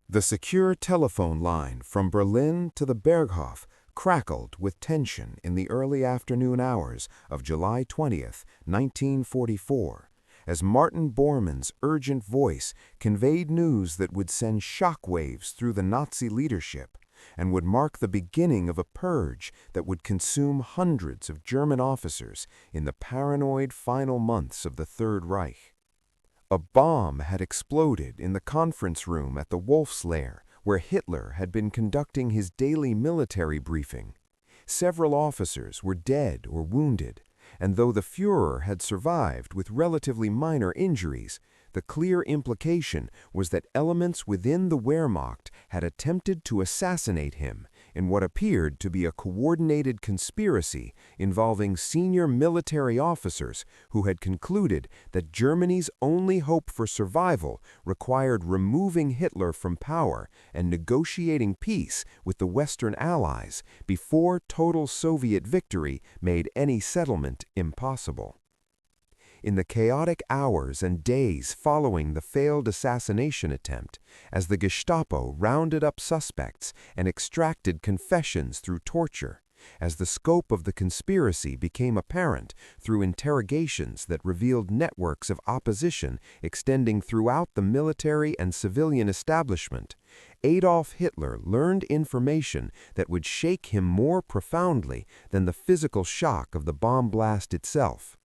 The secure telephone line from Berlin to the Berghof crackled with tension in the early afternoon hours of July 20th, 1944, as Martin Bormann's urgent voice conveyed news that would send shockwaves through the Nazi leadership and would mark the beginning of a purge that would consume hundreds of German officers in the paranoid final months of the Third Reich. A bomb had exploded in the conference room at the Wolf's Lair, where Hitler had been conducting his daily military briefing. Several officers were dead or wounded, and though the Führer had survived with relatively minor injuries, the clear implication was that elements within the Wehrmacht had attempted to assassinate him in what appeared to be a coordinated conspiracy involving senior military officers who had concluded that Germany's only hope for survival required removing Hitler from power and negotiating peace with the Western Allies before total Soviet victory made any settlement impossible. In the chaotic hours and days following the failed assassination attempt, as the Gestapo rounded up suspects and extracted confessions through torture, as the scope of the conspiracy became apparent through interrogations that revealed networks of opposition extending throughout the military and civilian establishment, Adolf Hitler learned information that would shake him more profoundly than the physical shock of the bomb blast itself.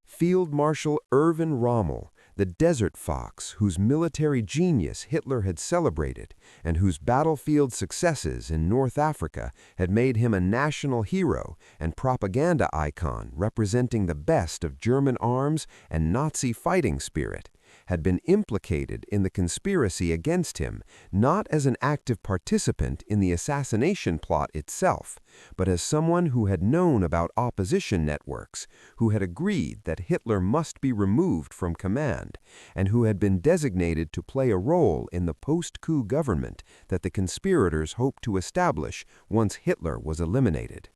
Field Marshal Erwin Rommel, the desert fox whose military genius Hitler had celebrated and whose battlefield successes in North Africa had made him a national hero and propaganda icon representing the best of German arms and Nazi fighting spirit, had been implicated in the conspiracy against him not as an active participant in the assassination plot itself, but as someone who had known about opposition networks, who had agreed that Hitler must be removed from command, and who had been designated to play a role in the post-coup government that the conspirators hoped to establish once Hitler was eliminated.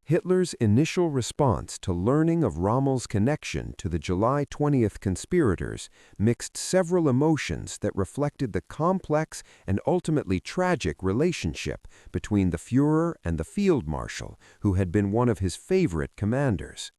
Hitler's initial response to learning of Rommel's connection to the July 20th conspirators mixed several emotions that reflected the complex and ultimately tragic relationship between the Führer and the Field Marshal, who had been one of his favorite commanders.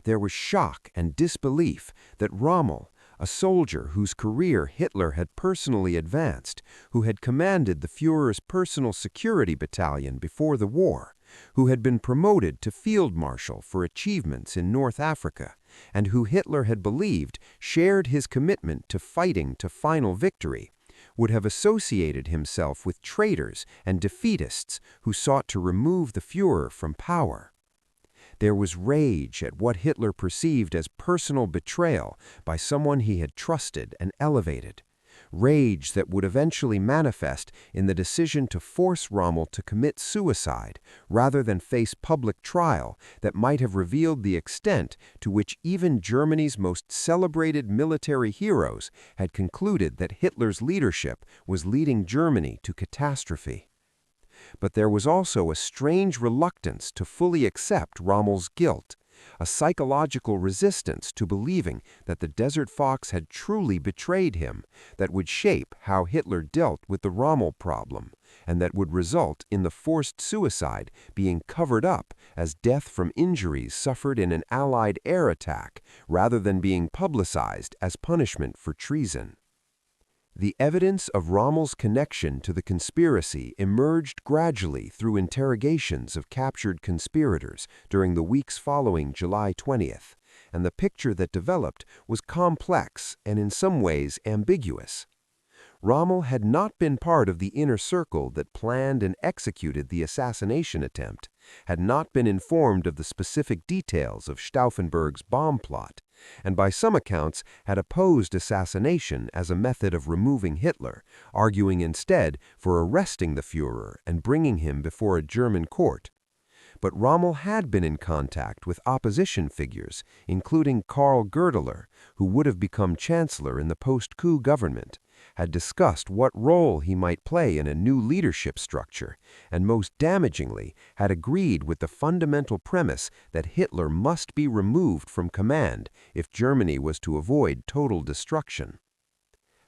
There was shock and disbelief that Rommel, a soldier whose career Hitler had personally advanced, who had commanded the Führer's personal security battalion before the war, who had been promoted to Field Marshal for achievements in North Africa, and who Hitler had believed shared his commitment to fighting to final victory, would have associated himself with traitors and defeatists who sought to remove the Führer from power. There was rage at what Hitler perceived as personal betrayal by someone he had trusted and elevated. Rage that would eventually manifest in the decision to force Rommel to commit suicide rather than face public trial that might have revealed the extent to which even Germany's most celebrated military heroes had concluded that Hitler's leadership was leading Germany to catastrophe. But there was also a strange reluctance to fully accept Rommel's guilt, a psychological resistance to believing that the Desert Fox had truly betrayed him that would shape how Hitler dealt with the Rommel problem, and that would result in the forced suicide being covered up as death from injuries suffered in an Allied air attack rather than being publicized as punishment for treason. The evidence of Rommel's connection to the conspiracy emerged gradually through interrogations of captured conspirators during the weeks following July 20th, and the picture that developed was complex and in some ways ambiguous. Rommel had not been part of the inner circle that planned and executed the assassination attempt, had not been informed of the specific details of Stauffenberg's bomb plot, and by some accounts had opposed assassination as a method of removing Hitler, arguing instead for arresting the Führer and bringing him before a German court. But Rommel had been in contact with opposition figures, including Karl Goerdeler, who would have become chancellor in the post-coup government, had discussed what role he might play in a new leadership structure, and most damagingly had agreed with the fundamental premise that Hitler must be removed from command if Germany was to avoid total destruction.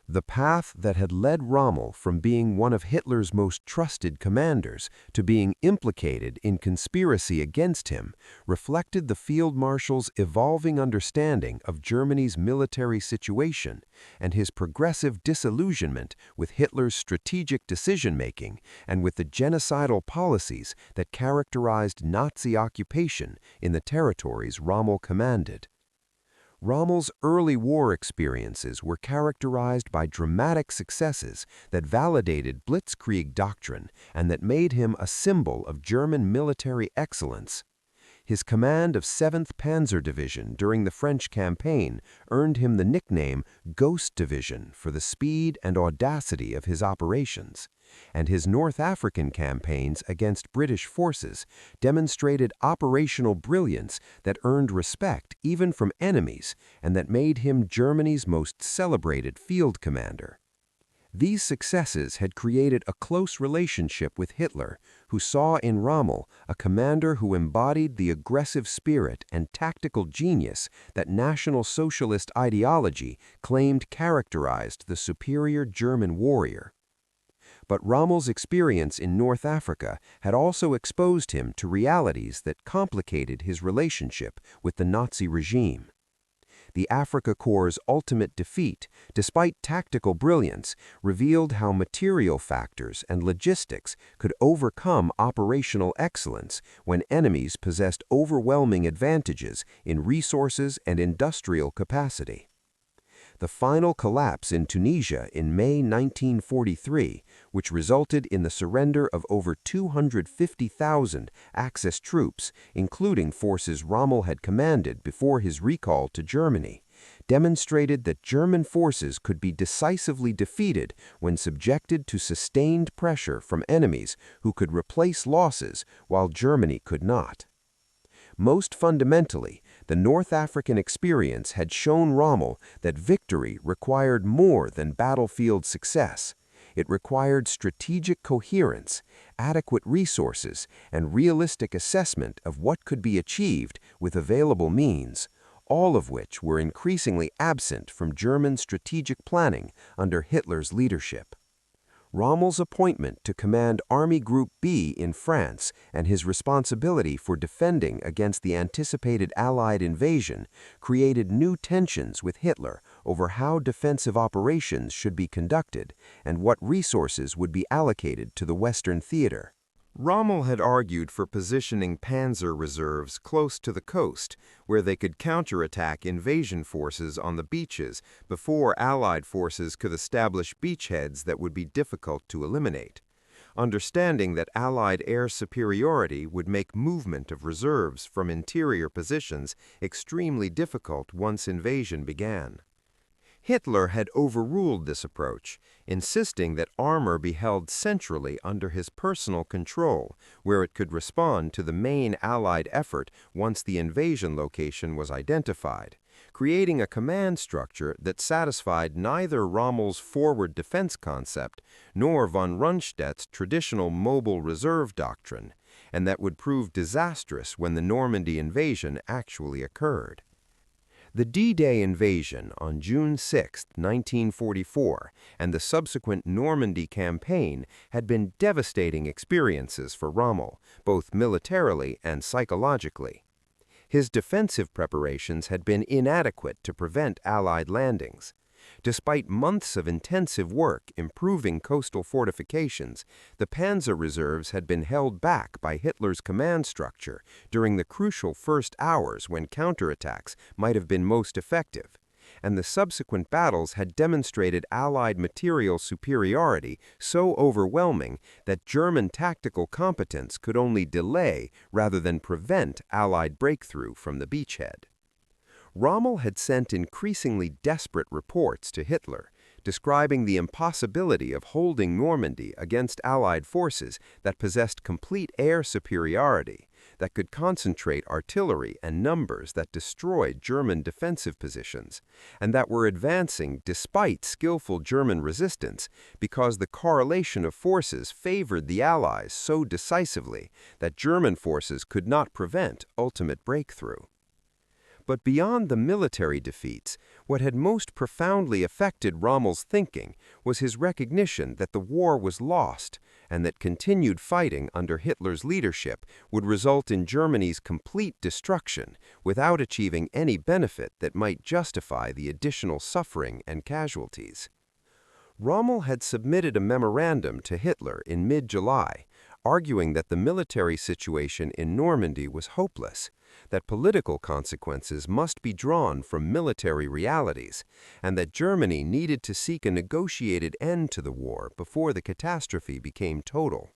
The path that had led Rommel from being one of Hitler's most trusted commanders to being implicated in conspiracy against him reflected the Field Marshal's evolving understanding of Germany's military situation and his progressive disillusionment with Hitler's strategic decision-making and with the genocidal policies that characterized Nazi occupation in the territories Rommel commanded. Rommel's early war experiences were characterized by dramatic successes that validated Blitzkrieg doctrine and that made him a symbol of German military excellence. His command of 7th Panzer Division during the French campaign earned him the nickname Ghost Division for the speed and audacity of his operations, and his North African campaigns against British forces demonstrated operational brilliance that earned respect even from enemies and that made him Germany's most celebrated field commander. These successes had created a close relationship with Hitler, who saw in Rommel a commander who embodied the aggressive spirit and tactical genius that National Socialist ideology claimed characterized the superior German warrior. But Rommel's experience in North Africa had also exposed him to realities that complicated his relationship with the Nazi regime. The Afrika Korps' ultimate defeat, despite tactical brilliance, revealed how material factors and logistics could overcome operational excellence when enemies possessed overwhelming advantages in resources and industrial capacity. The final collapse in Tunisia in May 1943, which resulted in the surrender of over 250,000 Axis troops, including forces Rommel had commanded before his recall to Germany, demonstrated that German forces could be decisively defeated when subjected to sustained pressure from enemies who could replace losses while Germany could not. Most fundamentally, the North African experience had shown Rommel that victory required more than battlefield success. It required strategic coherence, adequate resources, and realistic assessment of what could be achieved with available means, all of which were increasingly absent from German strategic planning under Hitler's leadership. Rommel's appointment to command Army Group B in France and his responsibility for defending against the anticipated Allied invasion created new tensions with Hitler over how defensive operations should be conducted and what resources would be allocated to the Western theater. Rommel had argued for positioning panzer reserves close to the coast, where they could counterattack invasion forces on the beaches before Allied forces could establish beachheads that would be difficult to eliminate. Understanding that Allied air superiority would make movement of reserves from interior positions extremely difficult once invasion began. Hitler had overruled this approach, insisting that armor be held centrally under his personal control, where it could respond to the main Allied effort once the invasion location was identified, creating a command structure that satisfied neither Rommel's forward defense concept nor von Rundstedt's traditional mobile reserve doctrine, and that would prove disastrous when the Normandy invasion actually occurred. The D-Day invasion on June 6, 1944, and the subsequent Normandy campaign had been devastating experiences for Rommel, both militarily and psychologically. His defensive preparations had been inadequate to prevent Allied landings. Despite months of intensive work improving coastal fortifications, the panzer reserves had been held back by Hitler's command structure during the crucial first hours when counterattacks might have been most effective, and the subsequent battles had demonstrated Allied material superiority so overwhelming that German tactical competence could only delay rather than prevent Allied breakthrough from the beachhead. Rommel had sent increasingly desperate reports to Hitler, describing the impossibility of holding Normandy against Allied forces that possessed complete air superiority, that could concentrate artillery and numbers that destroyed German defensive positions, and that were advancing despite skillful German resistance because the correlation of forces favored the Allies so decisively that German forces could not prevent ultimate breakthrough. But beyond the military defeats, what had most profoundly affected Rommel's thinking was his recognition that the war was lost and that continued fighting under Hitler's leadership would result in Germany's complete destruction without achieving any benefit that might justify the additional suffering and casualties. Rommel had submitted a memorandum to Hitler in mid-July, arguing that the military situation in Normandy was hopeless, that political consequences must be drawn from military realities, and that Germany needed to seek a negotiated end to the war before the catastrophe became total.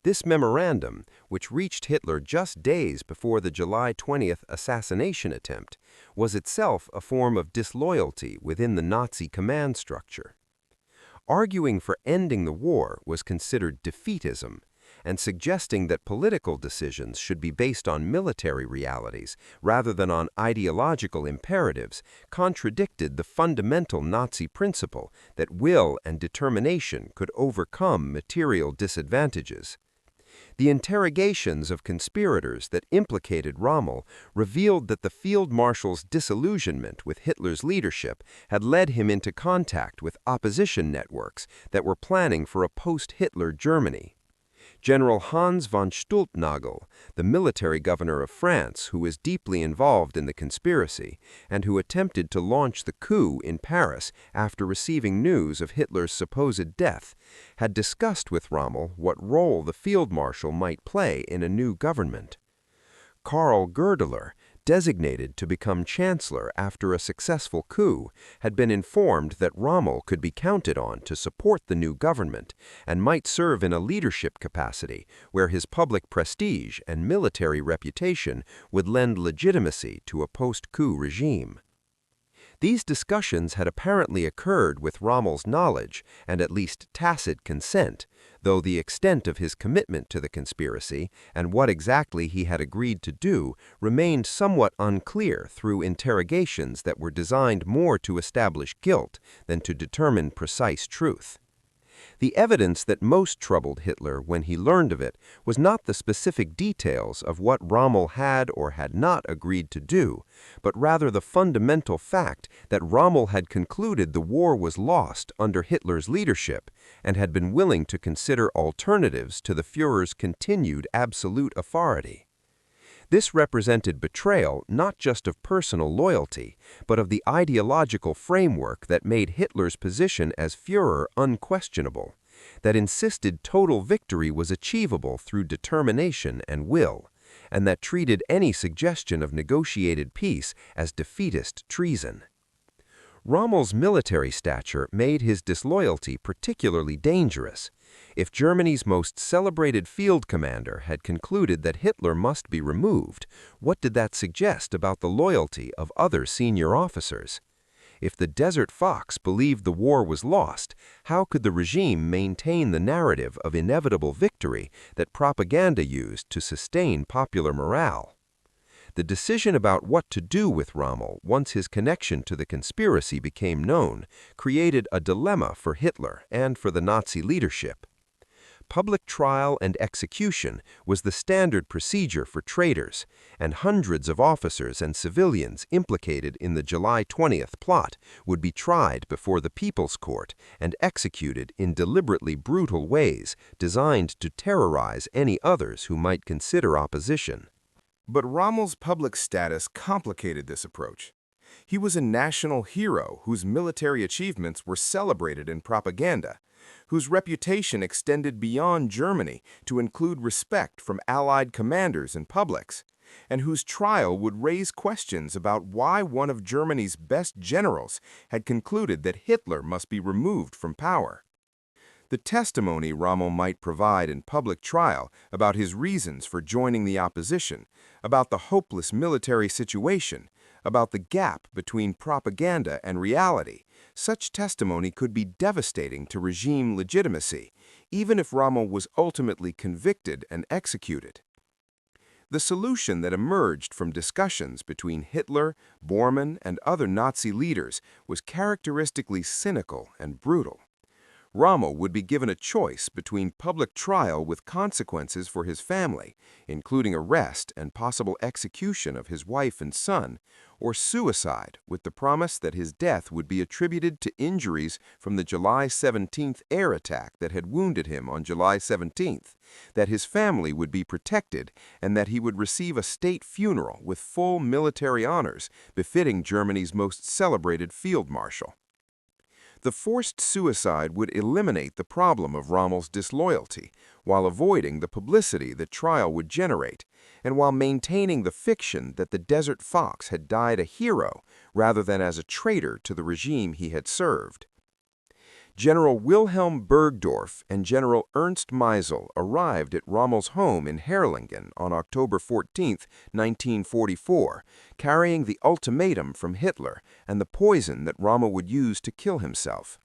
This memorandum, which reached Hitler just days before the July 20th assassination attempt, was itself a form of disloyalty within the Nazi command structure. Arguing for ending the war was considered defeatism, and suggesting that political decisions should be based on military realities rather than on ideological imperatives contradicted the fundamental Nazi principle that will and determination could overcome material disadvantages. The interrogations of conspirators that implicated Rommel revealed that the Field Marshal's disillusionment with Hitler's leadership had led him into contact with opposition networks that were planning for a post-Hitler Germany. General Hans von Stulpnagel, the military governor of France who was deeply involved in the conspiracy and who attempted to launch the coup in Paris after receiving news of Hitler's supposed death, had discussed with Rommel what role the Field Marshal might play in a new government. Karl Goerdeler, designated to become chancellor after a successful coup, had been informed that Rommel could be counted on to support the new government and might serve in a leadership capacity where his public prestige and military reputation would lend legitimacy to a post-coup regime. These discussions had apparently occurred with Rommel's knowledge and at least tacit consent, though the extent of his commitment to the conspiracy and what exactly he had agreed to do remained somewhat unclear through interrogations that were designed more to establish guilt than to determine precise truth. The evidence that most troubled Hitler when he learned of it was not the specific details of what Rommel had or had not agreed to do, but rather the fundamental fact that Rommel had concluded the war was lost under Hitler's leadership and had been willing to consider alternatives to the Führer's continued absolute authority. This represented betrayal not just of personal loyalty, but of the ideological framework that made Hitler's position as Führer unquestionable, that insisted total victory was achievable through determination and will, and that treated any suggestion of negotiated peace as defeatist treason. Rommel's military stature made his disloyalty particularly dangerous. If Germany's most celebrated field commander had concluded that Hitler must be removed, what did that suggest about the loyalty of other senior officers? If the Desert Fox believed the war was lost, how could the regime maintain the narrative of inevitable victory that propaganda used to sustain popular morale? The decision about what to do with Rommel once his connection to the conspiracy became known created a dilemma for Hitler and for the Nazi leadership. Public trial and execution was the standard procedure for traitors, and hundreds of officers and civilians implicated in the July 20th plot would be tried before the People's Court and executed in deliberately brutal ways designed to terrorize any others who might consider opposition. But Rommel's public status complicated this approach. He was a national hero whose military achievements were celebrated in propaganda, whose reputation extended beyond Germany to include respect from Allied commanders and publics, and whose trial would raise questions about why one of Germany's best generals had concluded that Hitler must be removed from power. The testimony Rommel might provide in public trial about his reasons for joining the opposition, about the hopeless military situation, about the gap between propaganda and reality, such testimony could be devastating to regime legitimacy, even if Rommel was ultimately convicted and executed. The solution that emerged from discussions between Hitler, Bormann, and other Nazi leaders was characteristically cynical and brutal. Rommel would be given a choice between public trial with consequences for his family, including arrest and possible execution of his wife and son, or suicide with the promise that his death would be attributed to injuries from the July 17th air attack that had wounded him on July 17th, that his family would be protected, and that he would receive a state funeral with full military honors befitting Germany's most celebrated field marshal. The forced suicide would eliminate the problem of Rommel's disloyalty, while avoiding the publicity the trial would generate, and while maintaining the fiction that the Desert Fox had died a hero rather than as a traitor to the regime he had served. General Wilhelm Burgdorf and General Ernst Meisel arrived at Rommel's home in Herrlingen on October 14, 1944, carrying the ultimatum from Hitler and the poison that Rommel would use to kill himself.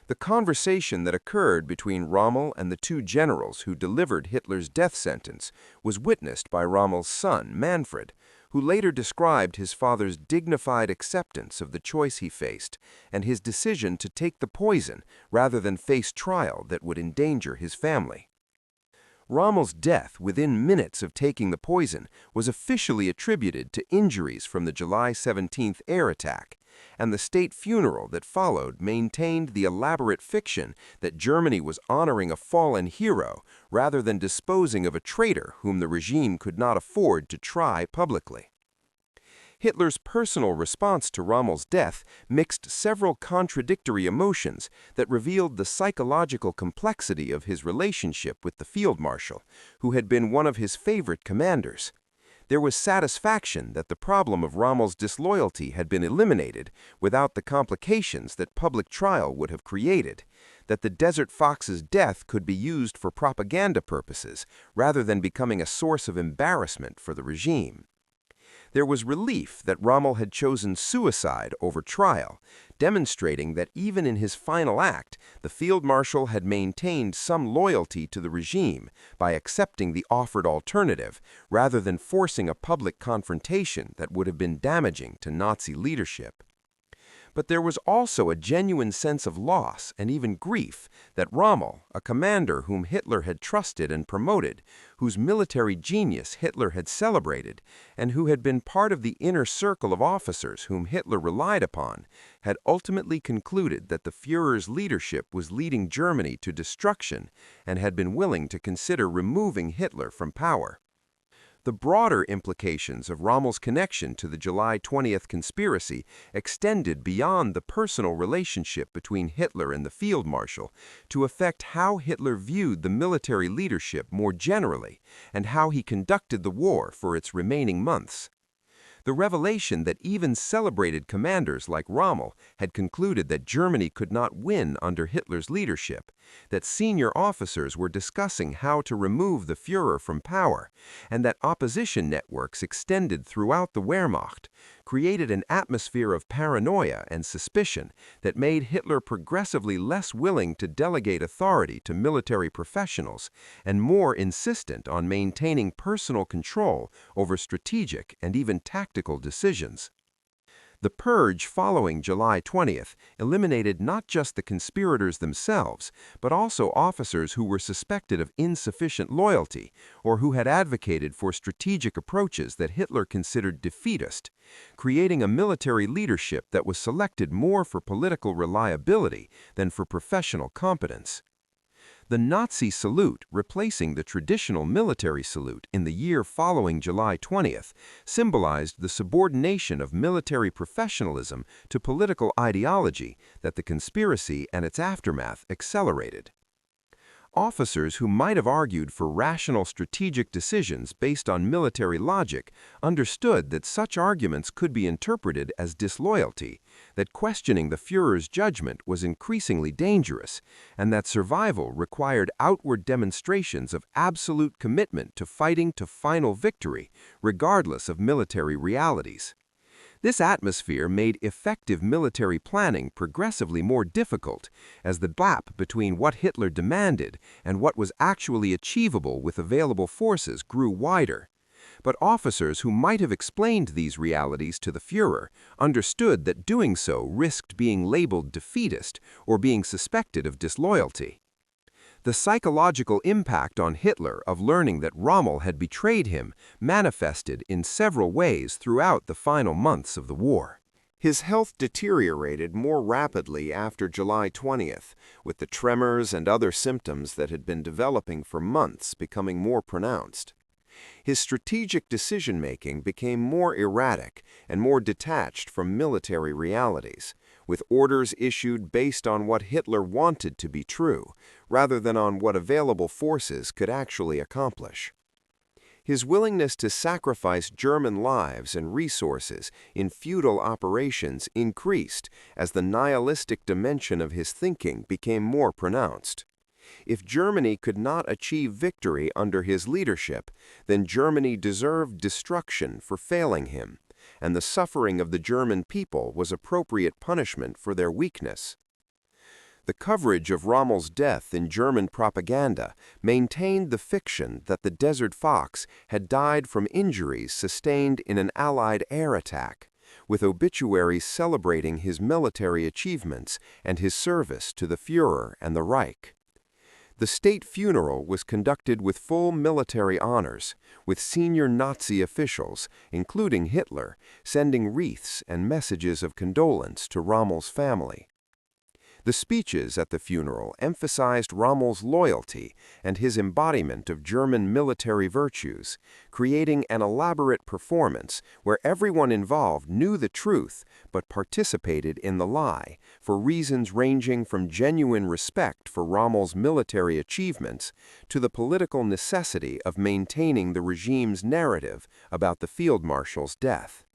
The conversation that occurred between Rommel and the two generals who delivered Hitler's death sentence was witnessed by Rommel's son, Manfred, who later described his father's dignified acceptance of the choice he faced and his decision to take the poison rather than face trial that would endanger his family. Rommel's death within minutes of taking the poison was officially attributed to injuries from the July 17th air attack, and the state funeral that followed maintained the elaborate fiction that Germany was honoring a fallen hero rather than disposing of a traitor whom the regime could not afford to try publicly. Hitler's personal response to Rommel's death mixed several contradictory emotions that revealed the psychological complexity of his relationship with the field marshal, who had been one of his favorite commanders. There was satisfaction that the problem of Rommel's disloyalty had been eliminated without the complications that public trial would have created, that the Desert Fox's death could be used for propaganda purposes rather than becoming a source of embarrassment for the regime. There was relief that Rommel had chosen suicide over trial, demonstrating that even in his final act, the field marshal had maintained some loyalty to the regime by accepting the offered alternative rather than forcing a public confrontation that would have been damaging to Nazi leadership. But there was also a genuine sense of loss and even grief that Rommel, a commander whom Hitler had trusted and promoted, whose military genius Hitler had celebrated, and who had been part of the inner circle of officers whom Hitler relied upon, had ultimately concluded that the Führer's leadership was leading Germany to destruction and had been willing to consider removing Hitler from power. The broader implications of Rommel's connection to the July 20th conspiracy extended beyond the personal relationship between Hitler and the field marshal to affect how Hitler viewed the military leadership more generally and how he conducted the war for its remaining months. The revelation that even celebrated commanders like Rommel had concluded that Germany could not win under Hitler's leadership, that senior officers were discussing how to remove the Führer from power, and that opposition networks extended throughout the Wehrmacht, created an atmosphere of paranoia and suspicion that made Hitler progressively less willing to delegate authority to military professionals and more insistent on maintaining personal control over strategic and even tactical decisions. The purge following July 20th eliminated not just the conspirators themselves, but also officers who were suspected of insufficient loyalty or who had advocated for strategic approaches that Hitler considered defeatist, creating a military leadership that was selected more for political reliability than for professional competence. The Nazi salute, replacing the traditional military salute in the year following July 20th, symbolized the subordination of military professionalism to political ideology that the conspiracy and its aftermath accelerated. Officers who might have argued for rational strategic decisions based on military logic understood that such arguments could be interpreted as disloyalty, that questioning the Führer's judgment was increasingly dangerous, and that survival required outward demonstrations of absolute commitment to fighting to final victory, regardless of military realities. This atmosphere made effective military planning progressively more difficult as the gap between what Hitler demanded and what was actually achievable with available forces grew wider. But officers who might have explained these realities to the Führer understood that doing so risked being labeled defeatist or being suspected of disloyalty. The psychological impact on Hitler of learning that Rommel had betrayed him manifested in several ways throughout the final months of the war. His health deteriorated more rapidly after July 20th, with the tremors and other symptoms that had been developing for months becoming more pronounced. His strategic decision-making became more erratic and more detached from military realities, with orders issued based on what Hitler wanted to be true, rather than on what available forces could actually accomplish. His willingness to sacrifice German lives and resources in futile operations increased as the nihilistic dimension of his thinking became more pronounced. If Germany could not achieve victory under his leadership, then Germany deserved destruction for failing him, and the suffering of the German people was appropriate punishment for their weakness. The coverage of Rommel's death in German propaganda maintained the fiction that the Desert Fox had died from injuries sustained in an Allied air attack, with obituaries celebrating his military achievements and his service to the Führer and the Reich. The state funeral was conducted with full military honors, with senior Nazi officials, including Hitler, sending wreaths and messages of condolence to Rommel's family. The speeches at the funeral emphasized Rommel's loyalty and his embodiment of German military virtues, creating an elaborate performance where everyone involved knew the truth but participated in the lie, for reasons ranging from genuine respect for Rommel's military achievements to the political necessity of maintaining the regime's narrative about the Field Marshal's death.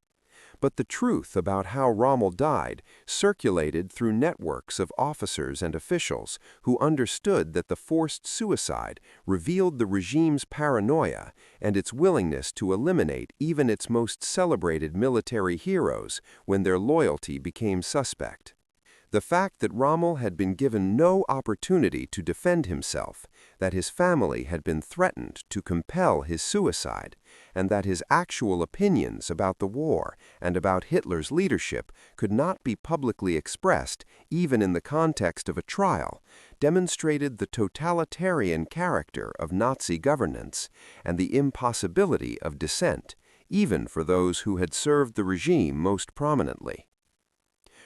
But the truth about how Rommel died circulated through networks of officers and officials who understood that the forced suicide revealed the regime's paranoia and its willingness to eliminate even its most celebrated military heroes when their loyalty became suspect. The fact that Rommel had been given no opportunity to defend himself, that his family had been threatened to compel his suicide, and that his actual opinions about the war and about Hitler's leadership could not be publicly expressed even in the context of a trial, demonstrated the totalitarian character of Nazi governance and the impossibility of dissent, even for those who had served the regime most prominently.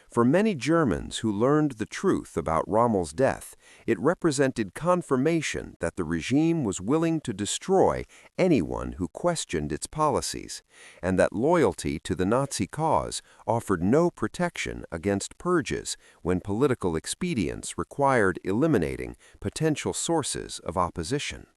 For many Germans who learned the truth about Rommel's death, it represented confirmation that the regime was willing to destroy anyone who questioned its policies, and that loyalty to the Nazi cause offered no protection against purges when political expedients required eliminating potential sources of opposition.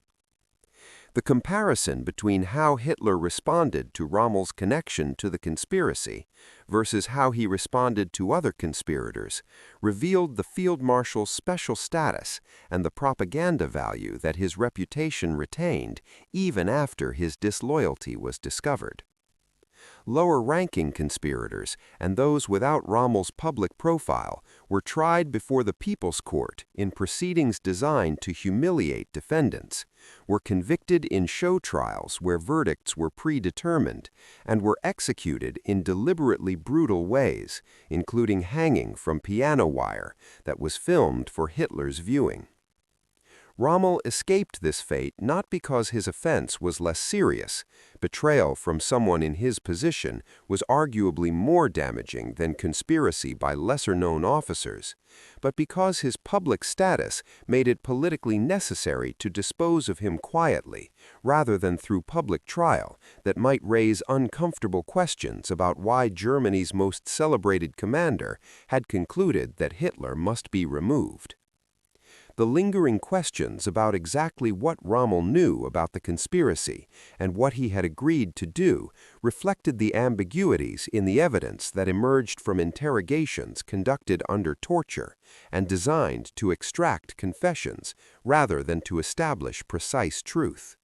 The comparison between how Hitler responded to Rommel's connection to the conspiracy versus how he responded to other conspirators revealed the Field Marshal's special status and the propaganda value that his reputation retained even after his disloyalty was discovered. Lower-ranking conspirators and those without Rommel's public profile were tried before the People's Court in proceedings designed to humiliate defendants, were convicted in show trials where verdicts were predetermined, and were executed in deliberately brutal ways, including hanging from piano wire that was filmed for Hitler's viewing. Rommel escaped this fate not because his offense was less serious. Betrayal from someone in his position was arguably more damaging than conspiracy by lesser-known officers, but because his public status made it politically necessary to dispose of him quietly, rather than through public trial that might raise uncomfortable questions about why Germany's most celebrated commander had concluded that Hitler must be removed. The lingering questions about exactly what Rommel knew about the conspiracy and what he had agreed to do reflected the ambiguities in the evidence that emerged from interrogations conducted under torture and designed to extract confessions rather than to establish precise truth.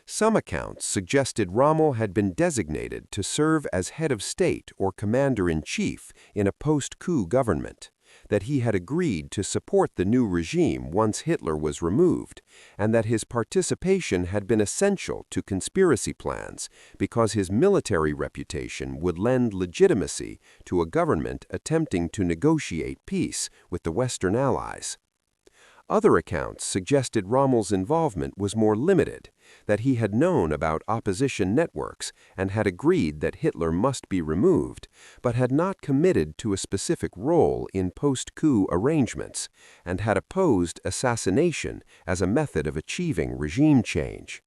Some accounts suggested Rommel had been designated to serve as head of state or commander-in-chief in a post-coup government, that he had agreed to support the new regime once Hitler was removed, and that his participation had been essential to conspiracy plans because his military reputation would lend legitimacy to a government attempting to negotiate peace with the Western Allies. Other accounts suggested Rommel's involvement was more limited, that he had known about opposition networks and had agreed that Hitler must be removed, but had not committed to a specific role in post-coup arrangements, and had opposed assassination as a method of achieving regime change.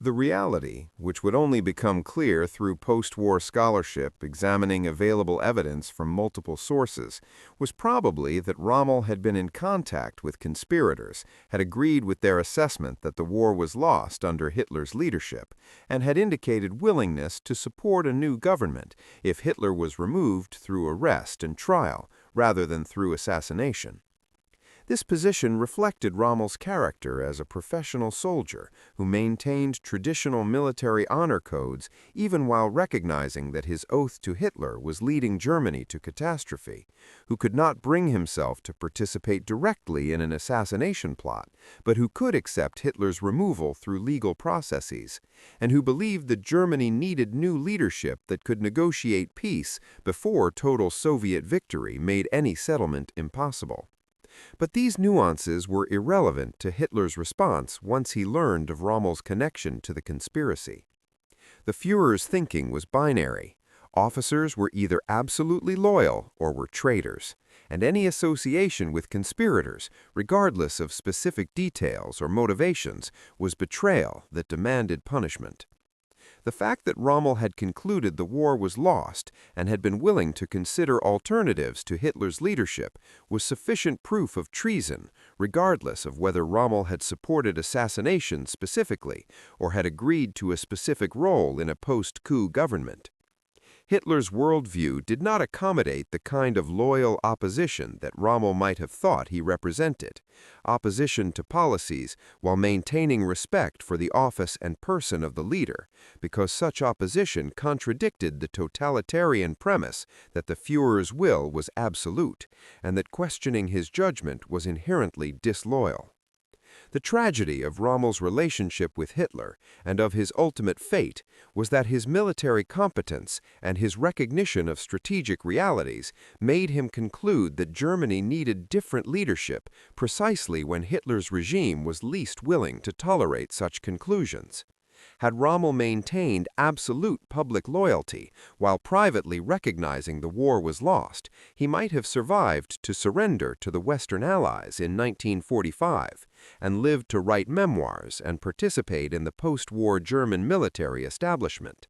The reality, which would only become clear through post-war scholarship examining available evidence from multiple sources, was probably that Rommel had been in contact with conspirators, had agreed with their assessment that the war was lost under Hitler's leadership, and had indicated willingness to support a new government if Hitler was removed through arrest and trial rather than through assassination. This position reflected Rommel's character as a professional soldier who maintained traditional military honor codes even while recognizing that his oath to Hitler was leading Germany to catastrophe, who could not bring himself to participate directly in an assassination plot, but who could accept Hitler's removal through legal processes, and who believed that Germany needed new leadership that could negotiate peace before total Soviet victory made any settlement impossible. But these nuances were irrelevant to Hitler's response once he learned of Rommel's connection to the conspiracy. The Führer's thinking was binary. Officers were either absolutely loyal or were traitors, and any association with conspirators, regardless of specific details or motivations, was betrayal that demanded punishment. The fact that Rommel had concluded the war was lost and had been willing to consider alternatives to Hitler's leadership was sufficient proof of treason, regardless of whether Rommel had supported assassination specifically or had agreed to a specific role in a post-coup government. Hitler's worldview did not accommodate the kind of loyal opposition that Rommel might have thought he represented, opposition to policies while maintaining respect for the office and person of the leader, because such opposition contradicted the totalitarian premise that the Führer's will was absolute, and that questioning his judgment was inherently disloyal. The tragedy of Rommel's relationship with Hitler and of his ultimate fate was that his military competence and his recognition of strategic realities made him conclude that Germany needed different leadership precisely when Hitler's regime was least willing to tolerate such conclusions. Had Rommel maintained absolute public loyalty while privately recognizing the war was lost, he might have survived to surrender to the Western Allies in 1945 and lived to write memoirs and participate in the post-war German military establishment.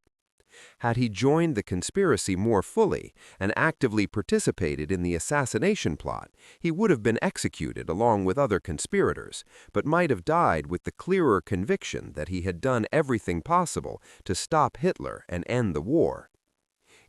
Had he joined the conspiracy more fully and actively participated in the assassination plot, he would have been executed along with other conspirators, but might have died with the clearer conviction that he had done everything possible to stop Hitler and end the war.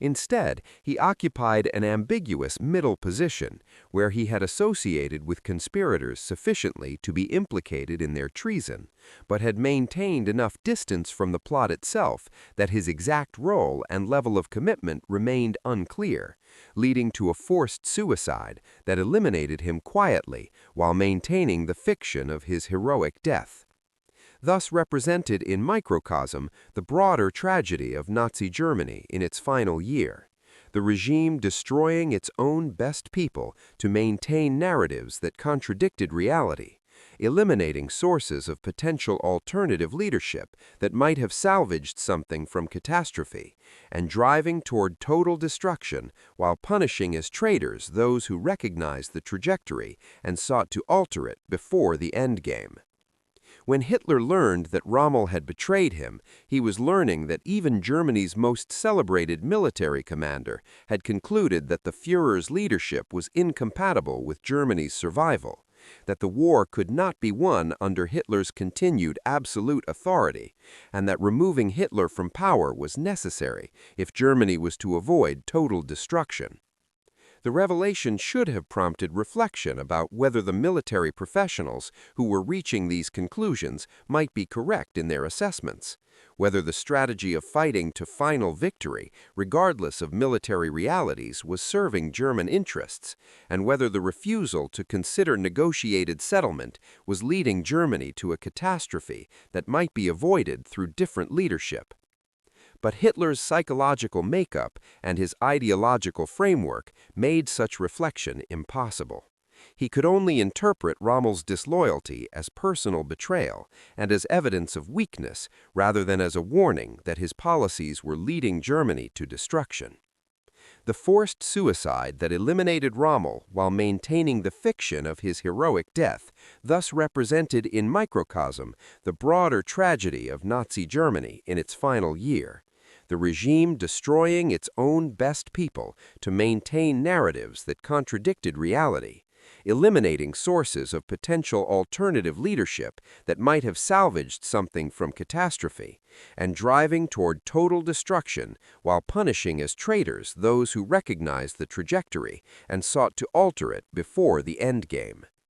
Instead, he occupied an ambiguous middle position, where he had associated with conspirators sufficiently to be implicated in their treason, but had maintained enough distance from the plot itself that his exact role and level of commitment remained unclear, leading to a forced suicide that eliminated him quietly while maintaining the fiction of his heroic death. Thus represented in microcosm the broader tragedy of Nazi Germany in its final year, the regime destroying its own best people to maintain narratives that contradicted reality, eliminating sources of potential alternative leadership that might have salvaged something from catastrophe, and driving toward total destruction while punishing as traitors those who recognized the trajectory and sought to alter it before the endgame. When Hitler learned that Rommel had betrayed him, he was learning that even Germany's most celebrated military commander had concluded that the Führer's leadership was incompatible with Germany's survival, that the war could not be won under Hitler's continued absolute authority, and that removing Hitler from power was necessary if Germany was to avoid total destruction. The revelation should have prompted reflection about whether the military professionals who were reaching these conclusions might be correct in their assessments, whether the strategy of fighting to final victory, regardless of military realities, was serving German interests, and whether the refusal to consider negotiated settlement was leading Germany to a catastrophe that might be avoided through different leadership. But Hitler's psychological makeup and his ideological framework made such reflection impossible. He could only interpret Rommel's disloyalty as personal betrayal and as evidence of weakness rather than as a warning that his policies were leading Germany to destruction. The forced suicide that eliminated Rommel while maintaining the fiction of his heroic death thus represented in microcosm the broader tragedy of Nazi Germany in its final year, the regime destroying its own best people to maintain narratives that contradicted reality, eliminating sources of potential alternative leadership that might have salvaged something from catastrophe, and driving toward total destruction while punishing as traitors those who recognized the trajectory and sought to alter it before the endgame.